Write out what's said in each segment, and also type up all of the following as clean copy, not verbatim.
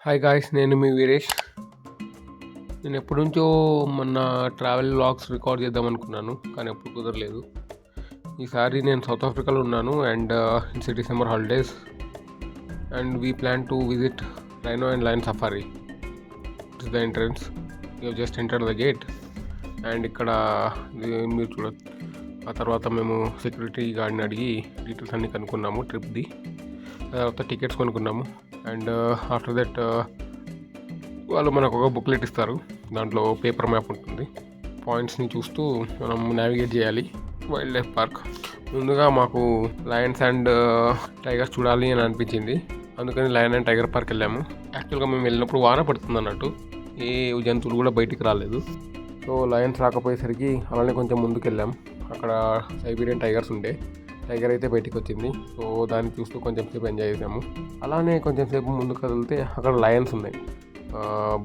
Hi guys, నేను మీ వీరేష్. నేను ఎప్పటి నుంచో మొన్న ట్రావెల్ వ్లాగ్స్ రికార్డ్ చేద్దాం అనుకున్నాను, కానీ ఎప్పుడు కుదరలేదు. ఈసారి నేను సౌత్ ఆఫ్రికాలో ఉన్నాను and it's December holidays and we plan to visit rhino and lion safari. It's the entrance. You just enter the gate and ఇక్కడ మీరు చూడొచ్చు. ఆ తర్వాత మేము సెక్యూరిటీ గార్డ్ని అడిగి డీటెయిల్స్ అన్నీ కనుక్కున్నాము ట్రిప్ది. ఆ తర్వాత టికెట్స్ కొనుక్కున్నాము అండ్ ఆఫ్టర్ దట్ వాళ్ళు మనకు ఒక బుక్లెట్ ఇస్తారు. దాంట్లో పేపర్ మ్యాప్ ఉంటుంది. పాయింట్స్ని చూస్తూ మనం నావిగేట్ చేయాలి వైల్డ్ లైఫ్ పార్క్. ముందుగా మాకు లయన్స్ అండ్ టైగర్స్ చూడాలి అని అనిపించింది, అందుకని లయన్ అండ్ టైగర్ పార్క్ వెళ్ళాము. యాక్చువల్గా మేము వెళ్ళినప్పుడు వాన పడుతుంది అన్నట్టు, ఏ జంతువులు కూడా బయటికి రాలేదు. సో లయన్స్ రాకపోయేసరికి అలానే కొంచెం ముందుకు వెళ్ళాం. అక్కడ సైబీరియన్ టైగర్స్ ఉండే. టైగర్ అయితే బయటికి వచ్చింది. సో దాన్ని చూస్తూ కొంచెం సేపు ఎంజాయ్ చేసాము. అలానే కొంచెం సేపు ముందుకు కదిలితే అక్కడ లయన్స్ ఉన్నాయి,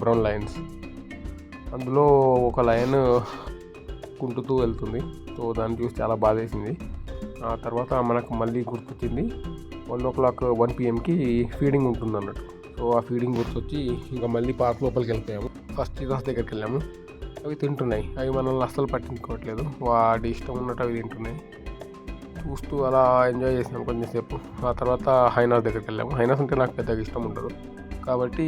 బ్రౌన్ లయన్స్. అందులో ఒక లయన్ కుంటుతూ వెళ్తుంది. సో దాన్ని చూసి చాలా బాధ వేసింది. ఆ తర్వాత మనకు మళ్ళీ గుర్తొచ్చింది 1 PM ఫీడింగ్ ఉంటుంది అన్నట్టు. సో ఆ ఫీడింగ్ గుర్తొచ్చి ఇంకా మళ్ళీ పార్క్ లోపలికి వెళ్ళిపోయాము. ఫస్ట్ చీతాస్ దగ్గరికి వెళ్ళాము. అవి తింటున్నాయి. అవి మనల్ని అస్సలు పట్టించుకోవట్లేదు. వాటి ఇష్టం ఉన్నట్టు అవి తింటున్నాయి. చూస్తూ అలా ఎంజాయ్ చేసాము కొంచెంసేపు. ఆ తర్వాత హైనాస్ దగ్గరికి వెళ్ళాము. హైనాస్ అంటే నాకు పెద్దగా ఇష్టం ఉండదు కాబట్టి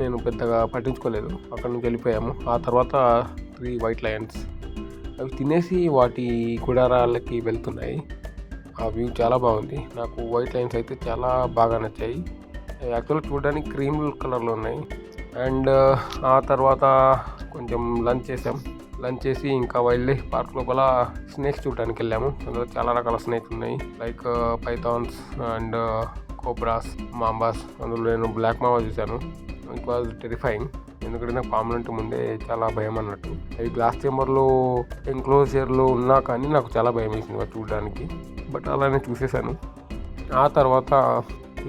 నేను పెద్దగా పట్టించుకోలేదు. అక్కడ నుంచి వెళ్ళిపోయాము. ఆ తర్వాత 3 వైట్ లయన్స్ అవి తినేసి వాటి గుడారాలకి వెళ్తున్నాయి. ఆ వ్యూ చాలా బాగుంది. నాకు వైట్ లయన్స్ అయితే చాలా బాగా నచ్చాయి. యాక్చువల్గా చూడడానికి క్రీమ్ కలర్లో ఉన్నాయి. అండ్ ఆ తర్వాత కొంచెం లంచ్ చేసి ఇంకా వైల్డ్ లైఫ్ పార్క్ లోపల స్నేక్స్ చూడడానికి వెళ్ళాము. అందులో చాలా రకాల స్నేక్స్ ఉన్నాయి, లైక్ పైథాన్స్ అండ్ కోబ్రాస్, మాంబాస్. అందులో నేను బ్లాక్ మాంబా చూశాను. ఇట్ వాజ్ టెరిఫైయింగ్, ఎందుకంటే నాకు పాములంటే ముందే చాలా భయం అన్నట్టు. అవి గ్లాస్ చేంబర్లో ఎన్క్లోజర్లో ఉన్నా కానీ నాకు చాలా భయం వేసింది చూడడానికి. బట్ అలానే చూసేసాను. ఆ తర్వాత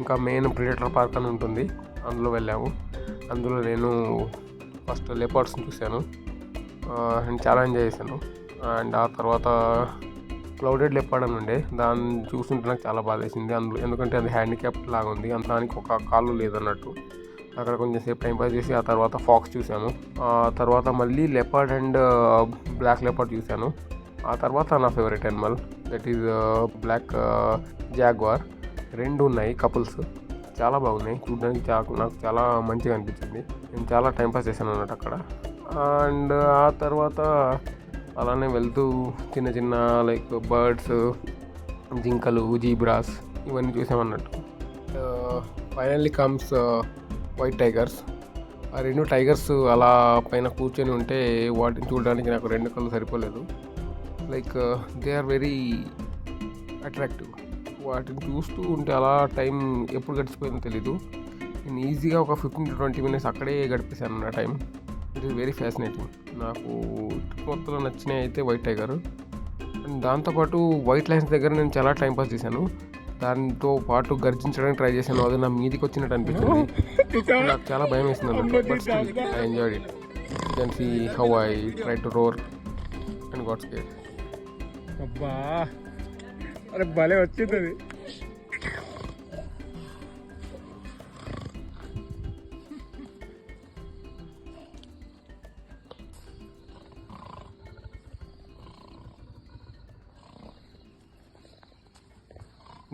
ఇంకా మెయిన్ ప్రిడేటర్ పార్క్ అని ఉంటుంది, అందులో వెళ్ళాము. అందులో నేను ఫస్ట్ లెపర్డ్స్ని చూశాను. నేను చాలా ఎంజాయ్ చేశాను. అండ్ ఆ తర్వాత క్లౌడెడ్ లెపర్డ్ అని ఉండే, దాన్ని చూస్తుంటే నాకు చాలా బాధ వేసింది. అందులో ఎందుకంటే అది హ్యాండిక్యాప్డ్ లాగా ఉంది, దానికి ఒక కాళ్ళు లేదన్నట్టు. అక్కడ కొంచెం సేపు టైం పాస్ చేసి ఆ తర్వాత ఫాక్స్ చూసాము. ఆ తర్వాత మళ్ళీ లెపర్డ్ అండ్ బ్లాక్ లెపర్డ్ చూశాను. ఆ తర్వాత నా favourite animal, that is black jaguar. 2 ఉన్నాయి కపుల్స్, చాలా బాగున్నాయి చూడడానికి. నాకు చాలా మంచిగా అనిపించింది. నేను చాలా టైంపాస్ చేశాను అన్నట్టు అక్కడ. అండ్ ఆ తర్వాత అలానే వెళ్తూ చిన్న లైక్ బర్డ్స్, జింకలు, జీబ్రాస్ ఇవన్నీ చూసామన్నట్టు. Finally comes white tigers. ఆ 2 టైగర్స్ అలా పైన కూర్చొని ఉంటే వాటిని చూడడానికి నాకు 2 కళ్ళు సరిపోలేదు. Like they are very attractive. వాటిని చూస్తూ ఉంటే అలా టైం ఎప్పుడు గడిచిపోయిందో తెలీదు. నేను ఈజీగా ఒక 15 to 20 minutes అక్కడే గడిపేశాను నా time. It is very fascinating. నాకు ట్రిప్ మొత్తంలో నచ్చినవి అయితే వైట్ టైగర్. అండ్ దాంతోపాటు వైట్ లయన్స్ దగ్గర నేను చాలా టైంపాస్ చేశాను. దాంతో పాటు గర్జించడానికి ట్రై చేశాను. అది నా మీదికి వచ్చినట్టు అనిపించింది. నాకు చాలా భయం వేసింది అన్నట్టు. But still I enjoyed it. You can see how I try to roar and got scared. అబ్బా, అరే భలే వచ్చింది అది.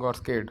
Got scared.